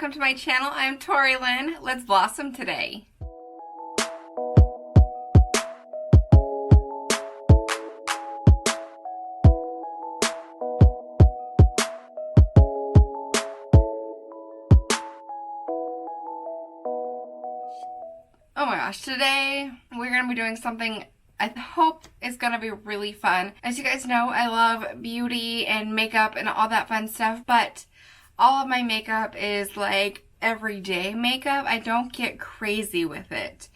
welcome to my channel. I'm Tori Lynn. Let's blossom today. Oh my gosh, today we're going to be doing something I hope is going to be really fun. As you guys know, I love beauty and makeup and all that fun stuff, but all of my makeup is like everyday makeup. I don't get crazy with it.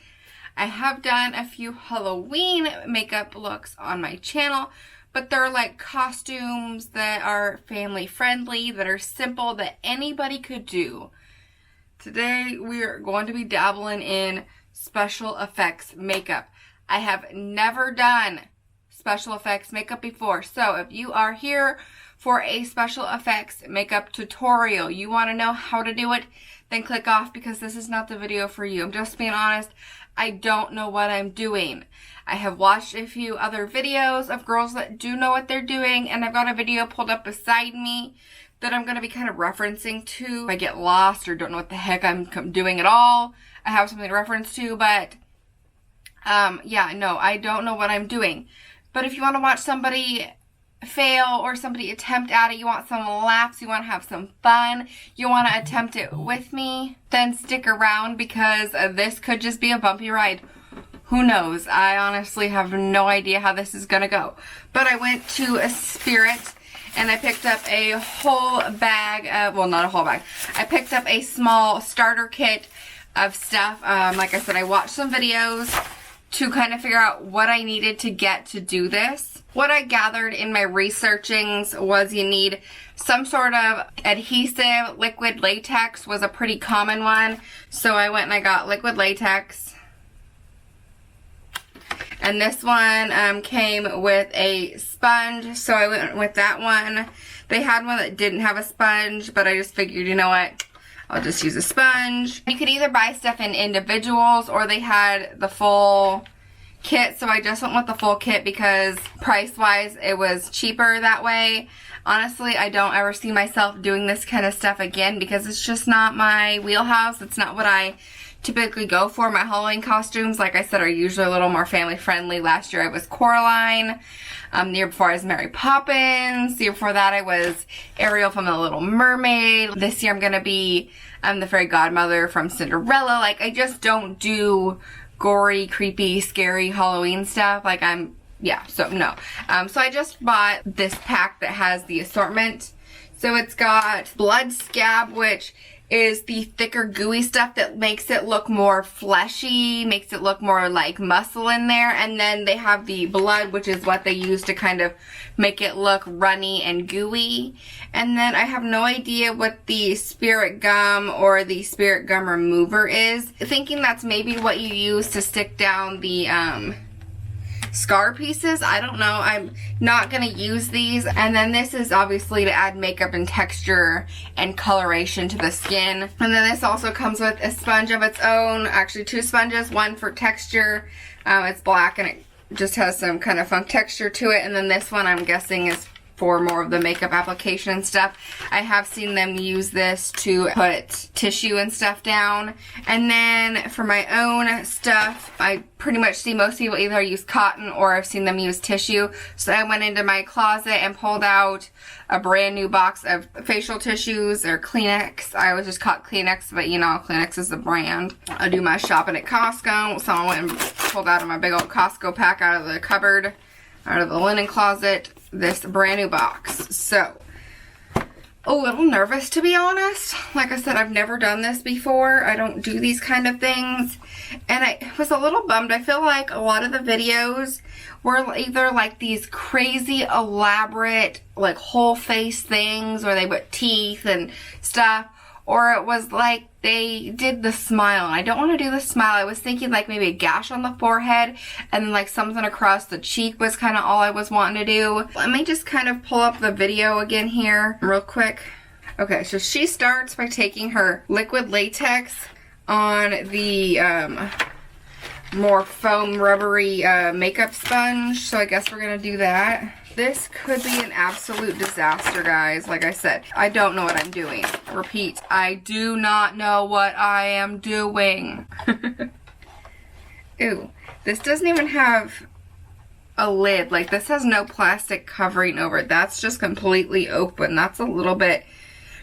I have done a few Halloween makeup looks on my channel, but they're like costumes that are family friendly, that are simple, that anybody could do. Today we are going to be dabbling in special effects makeup. I have never done special effects makeup before, so if you are here for a special effects makeup tutorial, you want to know how to do it, then click off because this is not the video for you. I'm just being honest, I don't know what I'm doing. I have watched a few other videos of girls that do know what they're doing, and I've got a video pulled up beside me that I'm going to be kind of referencing to. If I get lost or don't know what the heck I'm doing at all, I have something to reference to, but yeah, no, I don't know what I'm doing. But if you want to watch somebody fail or somebody attempt at it, you want some laughs, you want to have some fun, you want to attempt it with me, then stick around because this could just be a bumpy ride. Who knows? I honestly have no idea how this is going to go. But I went to a Spirit and I picked up a whole bag of, well, not a whole bag. I picked up a small starter kit of stuff. Like I said, I watched some videos to kind of figure out what I needed to get to do this. What I gathered in my researchings was you need some sort of adhesive. Liquid latex was a pretty common one. So I went and I got liquid latex. And this one came with a sponge, so I went with that one. They had one that didn't have a sponge, but I just figured, you know what, I'll just use a sponge. You could either buy stuff in individuals or they had the full kit, so I just went with the full kit because price-wise it was cheaper that way. Honestly, I don't ever see myself doing this kind of stuff again because it's just not my wheelhouse. It's not what I typically go for. My Halloween costumes, like I said, are usually a little more family friendly. Last year I was Coraline. The year before I was Mary Poppins. The year before that I was Ariel from The Little Mermaid. This year I'm gonna be the fairy godmother from Cinderella. Like, I just don't do gory, creepy, scary Halloween stuff. Like, so no. So I just bought this pack that has the assortment. So it's got blood scab, which is the thicker gooey stuff that makes it look more fleshy, makes it look more like muscle in there. And then they have the blood, which is what they use to kind of make it look runny and gooey. And then I have no idea what the spirit gum or the spirit gum remover is. Thinking that's maybe what you use to stick down the scar pieces. I don't know. I'm not gonna use these. And then this is obviously to add makeup and texture and coloration to the skin. And then this also comes with a sponge of its own. Actually, two sponges, one for texture. It's black and it just has some kind of fun texture to it. And then this one I'm guessing is for more of the makeup application and stuff. I have seen them use this to put tissue and stuff down. And then for my own stuff, I pretty much see most people either use cotton or I've seen them use tissue. So I went into my closet and pulled out a brand new box of facial tissues or Kleenex. I always just caught Kleenex, but you know, Kleenex is the brand. I do my shopping at Costco, so I went and pulled out of my big old Costco pack out of the cupboard, out of the linen closet, this brand new box. So, a little nervous, to be honest. Like I said, I've never done this before. I don't do these kind of things. And I was a little bummed. I feel like a lot of the videos were either like these crazy, elaborate, like whole face things where they put teeth and stuff, or it was like they did the smile. And I don't want to do the smile. I was thinking like maybe a gash on the forehead and then like something across the cheek was kind of all I was wanting to do. Let me just kind of pull up the video again here real quick. Okay, so she starts by taking her liquid latex on the more foam rubbery makeup sponge. So I guess we're going to do that. This could be an absolute disaster, guys. Like I said, I don't know what I'm doing. Repeat, I do not know what I am doing. Ew, this doesn't even have a lid. Like, this has no plastic covering over it. That's just completely open. That's a little bit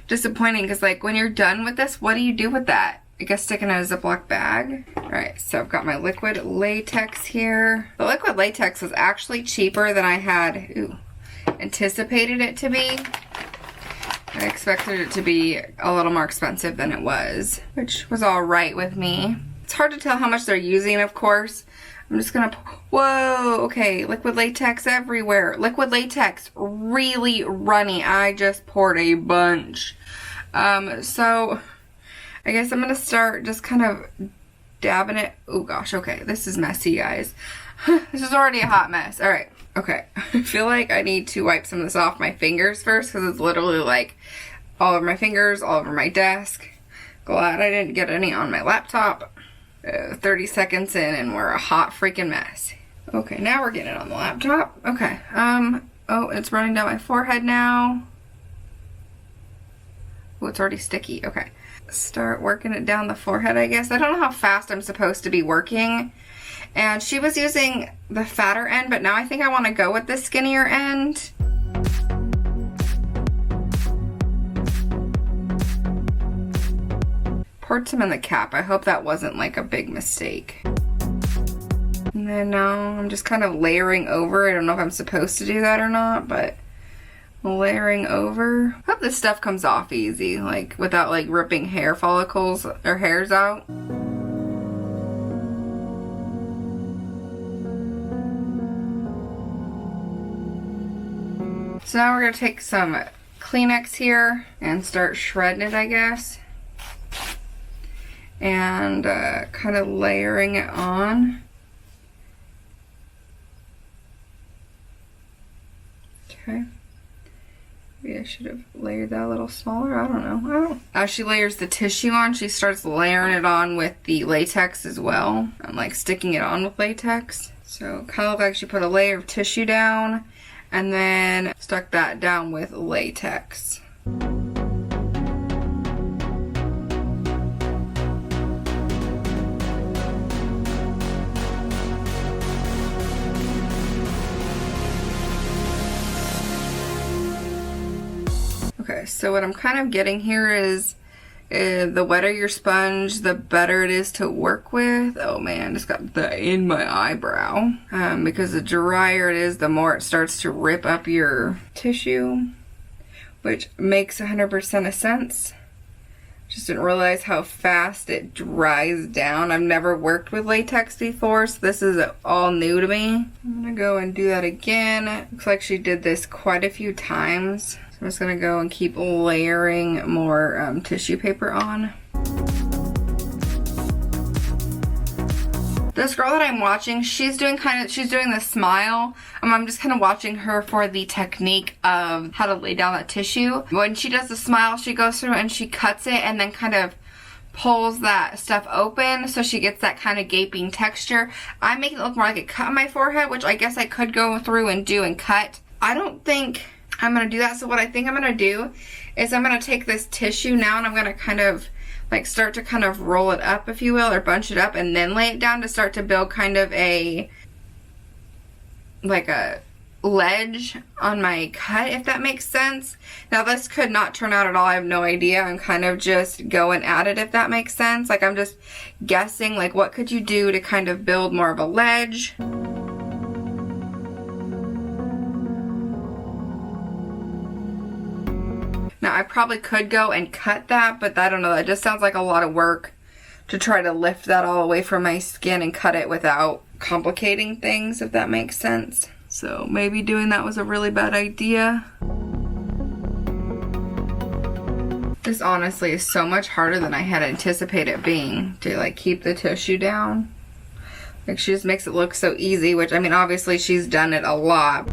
disappointing because, like, when you're done with this, what do you do with that? I guess stick it in a Ziploc bag. Alright, so I've got my liquid latex here. The liquid latex was actually cheaper than I had anticipated it to be. I expected it to be a little more expensive than it was, which was alright with me. It's hard to tell how much they're using, of course. I'm just gonna, whoa, okay, liquid latex everywhere. Liquid latex, really runny. I just poured a bunch. So I guess I'm gonna start just kind of dabbing it. Oh gosh, okay, this is messy, guys. This is already a hot mess. All right, okay. I feel like I need to wipe some of this off my fingers first because it's literally like all over my fingers, all over my desk. Glad I didn't get any on my laptop. 30 seconds in and we're a hot freaking mess. Okay, now we're getting it on the laptop. Okay, oh, it's running down my forehead now. Oh, it's already sticky. Okay. Start working it down the forehead, I guess. I don't know how fast I'm supposed to be working. And she was using the fatter end, but now I think I want to go with the skinnier end. Poured some in the cap. I hope that wasn't like a big mistake. And then now I'm just kind of layering over. I don't know if I'm supposed to do that or not, but layering over. I hope this stuff comes off easy, like without like ripping hair follicles or hairs out. So now we're gonna take some Kleenex here and start shredding it, I guess. And kind of layering it on. Okay. Maybe I should have layered that a little smaller. I don't know. As she layers the tissue on, she starts layering it on with the latex as well. I'm like sticking it on with latex. So kind of look like she put a layer of tissue down and then stuck that down with latex. Okay, so what I'm kind of getting here is the wetter your sponge, the better it is to work with. Oh man, just got that in my eyebrow. Because the drier it is, the more it starts to rip up your tissue, which makes 100% of sense. Just didn't realize how fast it dries down. I've never worked with latex before, so this is all new to me. I'm gonna go and do that again. Looks like she did this quite a few times. I'm just gonna go and keep layering more tissue paper on. This girl that I'm watching, she's doing the smile. I'm just kind of watching her for the technique of how to lay down that tissue. When she does the smile, she goes through and she cuts it and then kind of pulls that stuff open so she gets that kind of gaping texture. I'm making it look more like a cut on my forehead, which I guess I could go through and do and cut. I don't think I'm gonna do that. So what I think I'm gonna do is I'm gonna take this tissue now and I'm gonna kind of like start to kind of roll it up, if you will, or bunch it up and then lay it down to start to build kind of a like a ledge on my cut, if that makes sense. Now this could not turn out at all. I have no idea. I'm kind of just going at it, if that makes sense. Like I'm just guessing like what could you do to kind of build more of a ledge. Now I probably could go and cut that, but I don't know, that just sounds like a lot of work to try to lift that all away from my skin and cut it without complicating things, if that makes sense. So maybe doing that was a really bad idea. This honestly is so much harder than I had anticipated it being, to like keep the tissue down. Like she just makes it look so easy, which I mean obviously she's done it a lot.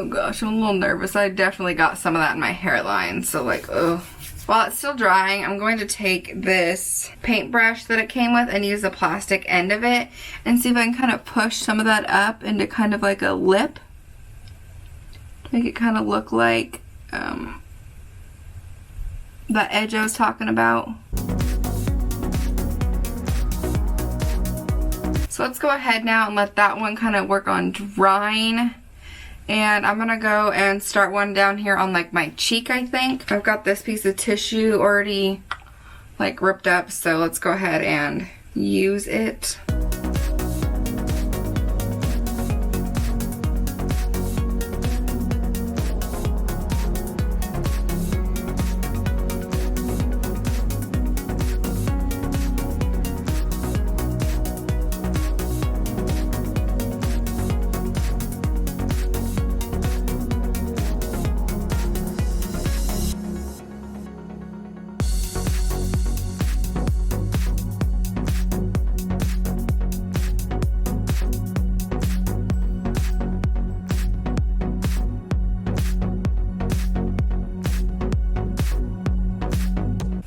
Oh gosh, I'm a little nervous. I definitely got some of that in my hairline, so like, ugh. While it's still drying, I'm going to take this paintbrush that it came with and use the plastic end of it and see if I can kind of push some of that up into kind of like a lip. Make it kind of look like that edge I was talking about. So let's go ahead now and let that one kind of work on drying. And I'm gonna go and start one down here on like my cheek, I think. I've got this piece of tissue already like ripped up, so let's go ahead and use it.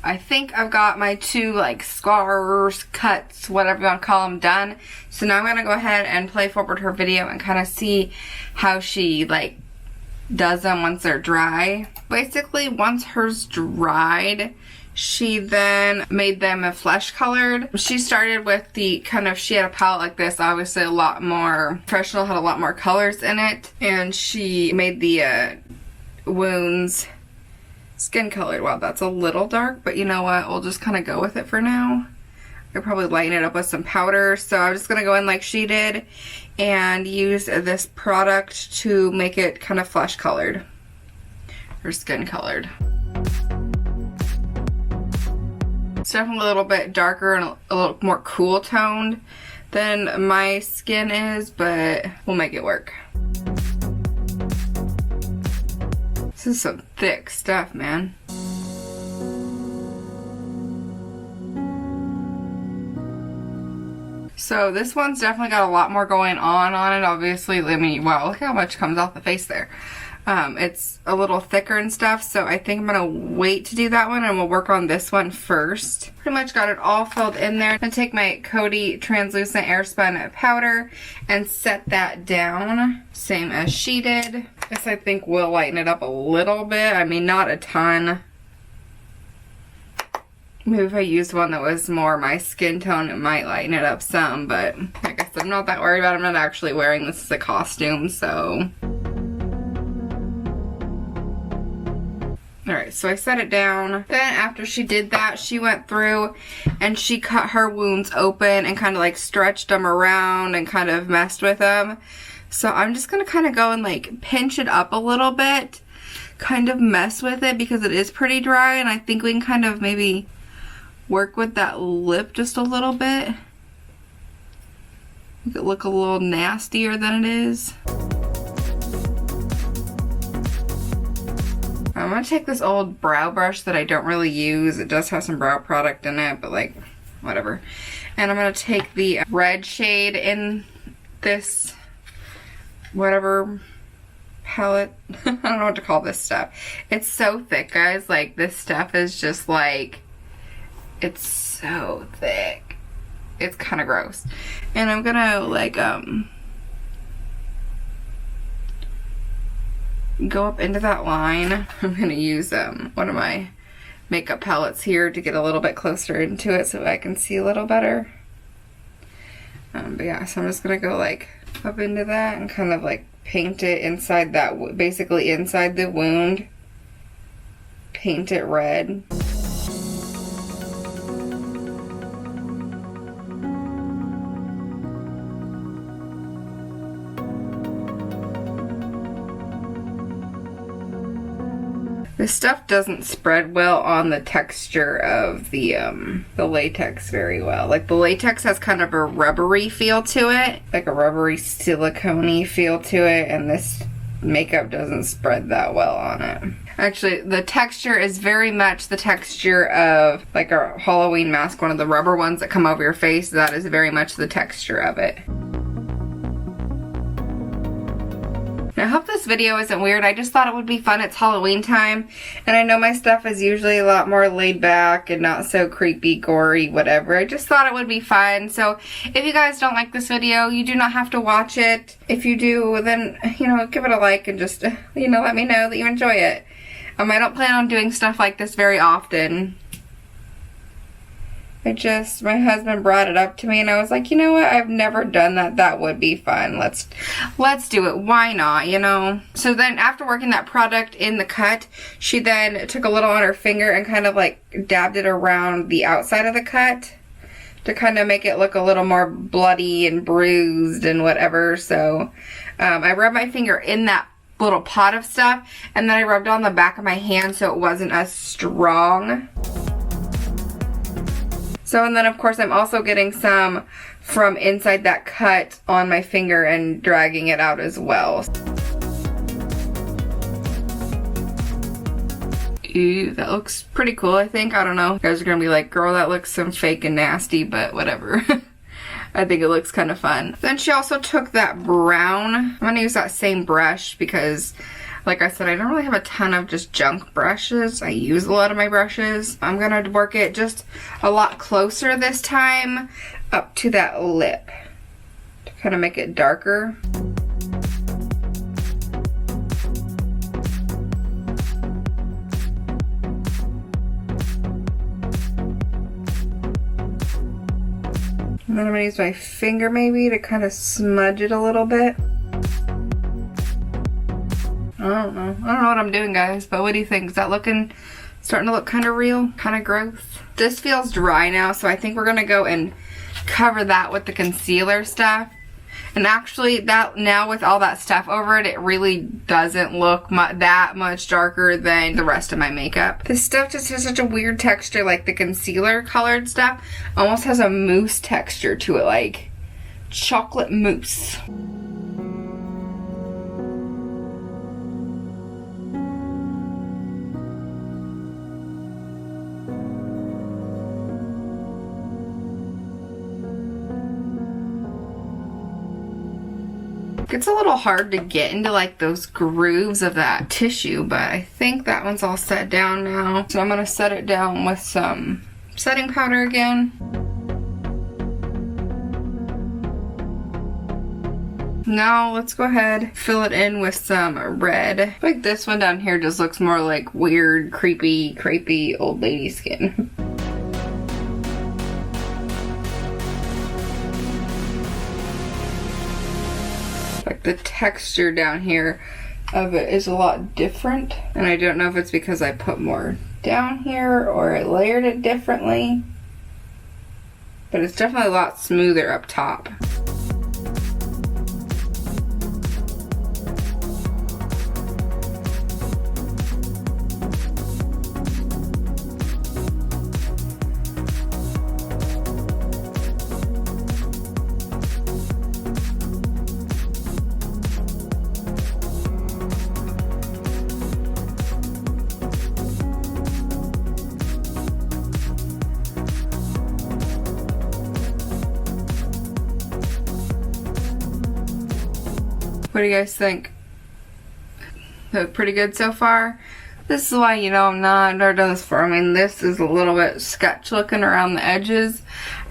I think I've got my two like scars, cuts, whatever you want to call them, done. So now I'm going to go ahead and play forward her video and kind of see how she like does them once they're dry. Basically, once hers dried, she then made them flesh colored. She started with the kind of, she had a palette like this, obviously a lot more professional, had a lot more colors in it. And she made the wounds skin colored. Wow, that's a little dark, but you know what? We'll just kind of go with it for now. I'll probably lighten it up with some powder. So I'm just going to go in like she did and use this product to make it kind of flesh colored or skin colored. It's definitely a little bit darker and a little more cool toned than my skin is, but we'll make it work. This is some thick stuff, man. So this one's definitely got a lot more going on it, obviously. I mean, wow, look how much comes off the face there. It's a little thicker and stuff, so I think I'm gonna wait to do that one and we'll work on this one first. Pretty much got it all filled in there. I'm gonna take my Coty translucent airspun powder and set that down, same as she did. Guess I think we'll lighten it up a little bit. I mean, not a ton. Maybe if I used one that was more my skin tone, it might lighten it up some, but I guess I'm not that worried about it. I'm not actually wearing this as a costume, so. Alright, so I set it down. Then after she did that, she went through and she cut her wounds open and kind of like stretched them around and kind of messed with them. So I'm just going to kind of go and like pinch it up a little bit, kind of mess with it because it is pretty dry, and I think we can kind of maybe work with that lip just a little bit. Make it look a little nastier than it is. I'm going to take this old brow brush that I don't really use. It does have some brow product in it, but like, whatever. And I'm going to take the red shade in this, whatever, palette. I don't know what to call this stuff. It's so thick, guys. Like, this stuff is just like, it's so thick. It's kind of gross. And I'm going to like, go up into that line. I'm going to use one of my makeup palettes here to get a little bit closer into it so I can see a little better. But yeah, so I'm just going to go like up into that and kind of like paint it inside that, basically inside the wound. Paint it red. This stuff doesn't spread well on the texture of the latex very well. Like, the latex has kind of a rubbery feel to it, like a rubbery silicone-y feel to it, and this makeup doesn't spread that well on it. Actually, the texture is very much the texture of like a Halloween mask, one of the rubber ones that come over your face. That is very much the texture of it. I hope this video isn't weird. I just thought it would be fun. It's Halloween time, and I know my stuff is usually a lot more laid back and not so creepy, gory, whatever. I just thought it would be fun. So if you guys don't like this video, you do not have to watch it. If you do, then, you know, give it a like and just, you know, let me know that you enjoy it. I don't plan on doing stuff like this very often. My husband brought it up to me and I was like, you know what, I've never done that. That would be fun. Let's do it. Why not, you know? So then after working that product in the cut, she then took a little on her finger and kind of like dabbed it around the outside of the cut to kind of make it look a little more bloody and bruised and whatever. So I rubbed my finger in that little pot of stuff and then I rubbed it on the back of my hand so it wasn't as strong. So, and then of course I'm also getting some from inside that cut on my finger and dragging it out as well. Ew, that looks pretty cool, I think. I don't know. You guys are gonna be like, girl, that looks some fake and nasty, but whatever. I think it looks kind of fun. Then she also took that brown. I'm gonna use that same brush because, like I said, I don't really have a ton of just junk brushes. I use a lot of my brushes. I'm gonna work it just a lot closer this time up to that lip to kind of make it darker. And then I'm gonna use my finger maybe to kind of smudge it a little bit. I don't know what I'm doing, guys, but what do you think? Is that starting to look kind of real? Kind of gross? This feels dry now, so I think we're gonna go and cover that with the concealer stuff. And actually, that now with all that stuff over it, it really doesn't look that much darker than the rest of my makeup. This stuff just has such a weird texture, like the concealer colored stuff almost has a mousse texture to it, like chocolate mousse. It's a little hard to get into like those grooves of that tissue, but I think that one's all set down now. So I'm gonna set it down with some setting powder again. Now let's go ahead, fill it in with some red. Like this one down here just looks more like weird, creepy, crepey old lady skin. Like the texture down here of it is a lot different, and I don't know if it's because I put more down here or I layered it differently, but it's definitely a lot smoother up top. What do you guys think? Look pretty good so far? This is why, you know, I've never done this before. I mean, this is a little bit sketch looking around the edges.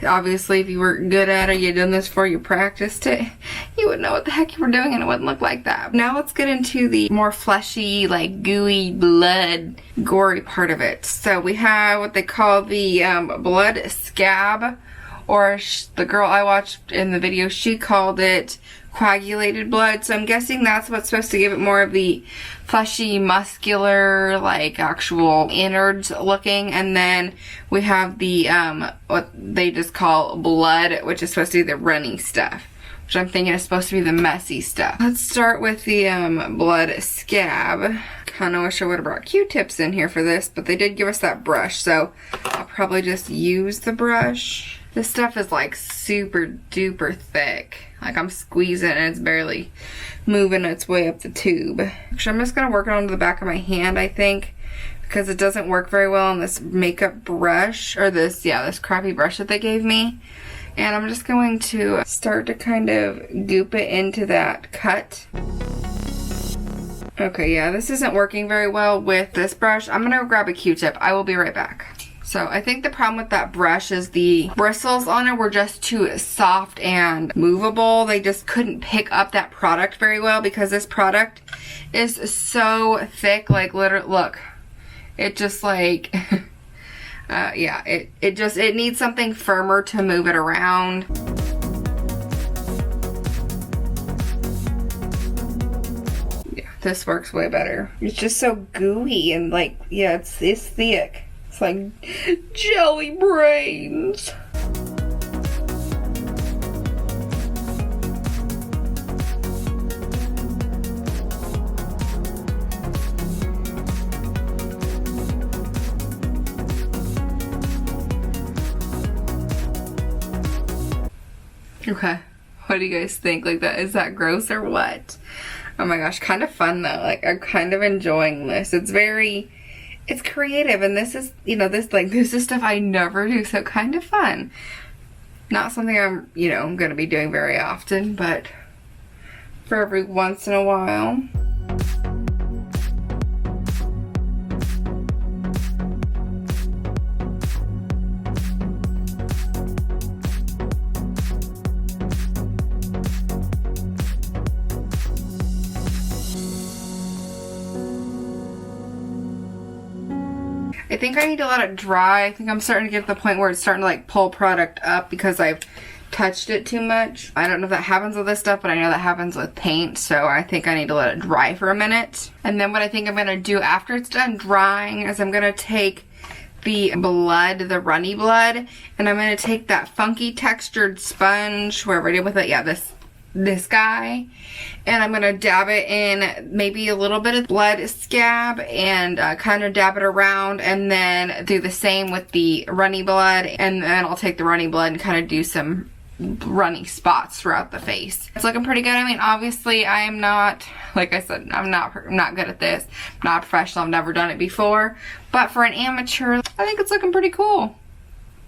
Obviously, if you were good at it, you'd done this before you practiced it, you would know what the heck you were doing and it wouldn't look like that. Now let's get into the more fleshy, like gooey blood, gory part of it. So we have what they call the blood scab, or the girl I watched in the video, she called it coagulated blood. So I'm guessing that's what's supposed to give it more of the fleshy, muscular, like actual innards looking. And then we have the what they just call blood, which is supposed to be the runny stuff, which I'm thinking is supposed to be the messy stuff. Let's start with the blood scab. Kinda wish I would have brought Q-tips in here for this, but they did give us that brush, so I'll probably just use the brush. This stuff is like super duper thick. Like I'm squeezing and it's barely moving its way up the tube. Actually, I'm just gonna work it onto the back of my hand, I think, because it doesn't work very well on this makeup brush, or this crappy brush that they gave me. And I'm just going to start to kind of goop it into that cut. Okay, yeah, this isn't working very well with this brush. I'm gonna grab a Q-tip. I will be right back. So I think the problem with that brush is the bristles on it were just too soft and movable. They just couldn't pick up that product very well because this product is so thick. Like literally, look, it just like, yeah, it needs something firmer to move it around. Yeah, this works way better. It's just so gooey and like, yeah, it's thick. It's like jelly brains. Okay, what do you guys think? Like, that, is that gross or what? Oh my gosh, kind of fun though. Like, I'm kind of enjoying this. It's creative, and this is, you know, this is stuff I never do, so kind of fun. Not something I'm, you know, gonna be doing very often, but for every once in a while. I think I need to let it dry. I think I'm starting to get to the point where it's starting to like pull product up because I've touched it too much. I don't know if that happens with this stuff, but I know that happens with paint, so I think I need to let it dry for a minute. And then what I think I'm gonna do after it's done drying is I'm gonna take the blood, the runny blood, and I'm gonna take that funky textured sponge, wherever I did with it, yeah, this guy, and I'm gonna dab it in maybe a little bit of blood scab and kind of dab it around, and then do the same with the runny blood, and then I'll take the runny blood and kind of do some runny spots throughout the face. It's looking pretty good. I mean, obviously I am not, like I said, I'm not good at this. I'm not a professional. I've never done it before, but for an amateur, I think it's looking pretty cool.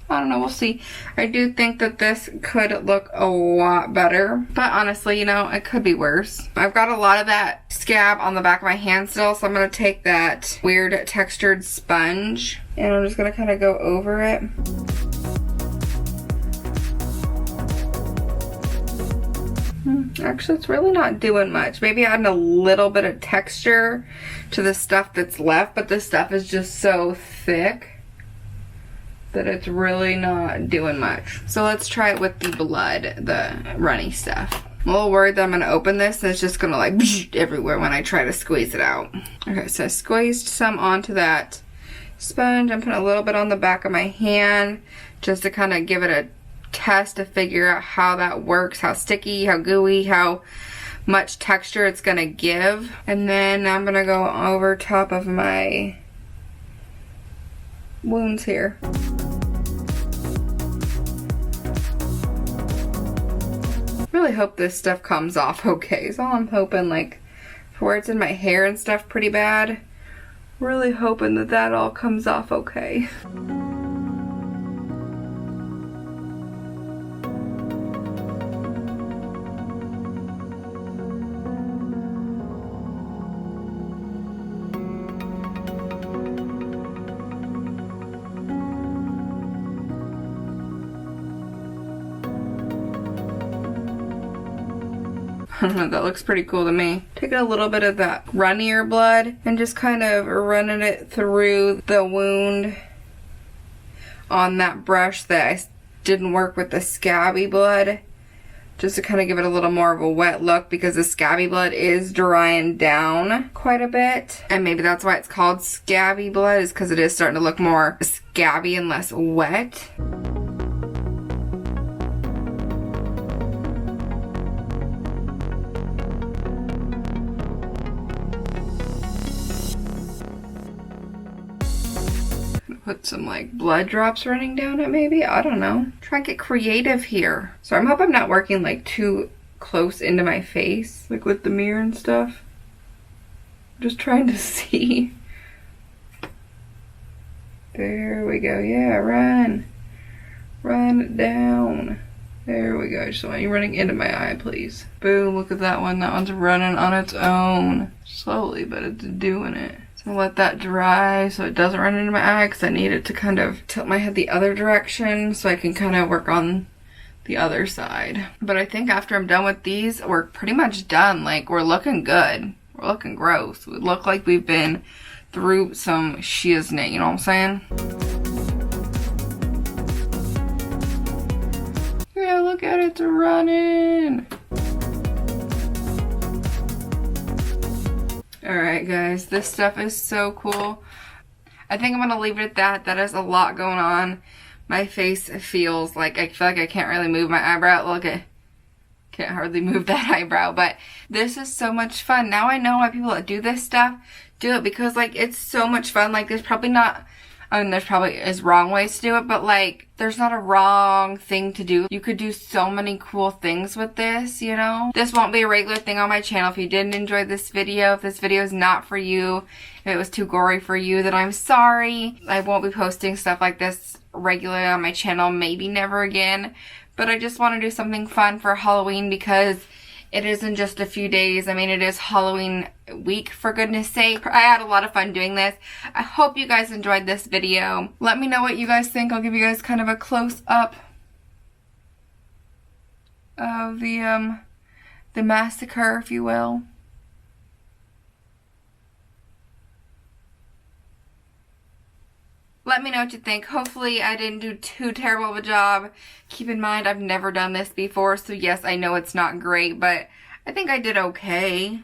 I don't know, we'll see. I do think that this could look a lot better, but honestly, you know, it could be worse. I've got a lot of that scab on the back of my hand still, so I'm going to take that weird textured sponge and I'm just going to kind of go over it. Actually, it's really not doing much. Maybe adding a little bit of texture to the stuff that's left, but this stuff is just so thick that it's really not doing much. So let's try it with the blood, the runny stuff. I'm a little worried that I'm gonna open this and it's just gonna like everywhere when I try to squeeze it out. Okay, so I squeezed some onto that sponge. I'm putting a little bit on the back of my hand just to kind of give it a test to figure out how that works, how sticky, how gooey, how much texture it's gonna give. And then I'm gonna go over top of my wounds here. Really hope this stuff comes off okay. So I'm hoping, like, for where it's in my hair and stuff pretty bad, really hoping that that all comes off okay. I don't know, that looks pretty cool to me. Taking a little bit of that runnier blood and just kind of running it through the wound on that brush that I didn't work with the scabby blood. Just to kind of give it a little more of a wet look because the scabby blood is drying down quite a bit. And maybe that's why it's called scabby blood, is because it is starting to look more scabby and less wet. Put some like blood drops running down it maybe, I don't know. Try and get creative here. So I hope I'm not working like too close into my face, like with the mirror and stuff. I'm just trying to see. There we go, yeah, run. Run it down. There we go. I just want you running into my eye, please. Boom, look at that one. That one's running on its own. Slowly, but it's doing it. So I'll let that dry so it doesn't run into my eye because I need it to kind of tilt my head the other direction so I can kind of work on the other side. But I think after I'm done with these, we're pretty much done. Like, we're looking good. We're looking gross. We look like we've been through some shiznit, you know what I'm saying? Yeah, look at it, it's running. Alright guys, this stuff is so cool. I think I'm gonna leave it at that. That is a lot going on. My face feels like, I feel like I can't really move my eyebrow. Look at, can't hardly move that eyebrow, but this is so much fun. Now I know why people that do this stuff do it, because like it's so much fun. Like there's probably not, I mean there's probably is wrong ways to do it, but like there's not a wrong thing to do. You could do so many cool things with this, you know? This won't be a regular thing on my channel. If you didn't enjoy this video, if this video is not for you, if it was too gory for you, then I'm sorry. I won't be posting stuff like this regularly on my channel, maybe never again. But I just want to do something fun for Halloween because it isn't just a few days. I mean, it is Halloween week, for goodness sake. I had a lot of fun doing this. I hope you guys enjoyed this video. Let me know what you guys think. I'll give you guys kind of a close-up of the massacre, if you will. Let me know what you think. Hopefully I didn't do too terrible of a job. Keep in mind, I've never done this before, so yes, I know it's not great, but I think I did okay.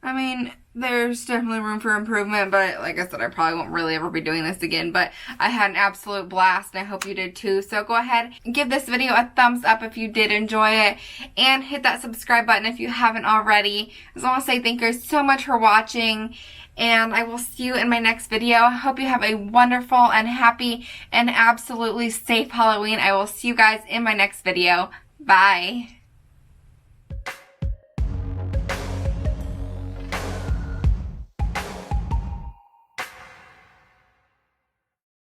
I mean, there's definitely room for improvement, but like I said, I probably won't really ever be doing this again, but I had an absolute blast, and I hope you did too. So go ahead and give this video a thumbs up if you did enjoy it, and hit that subscribe button if you haven't already. I just want to say thank you so much for watching, and I will see you in my next video. I hope you have a wonderful and happy and absolutely safe Halloween. I will see you guys in my next video. Bye.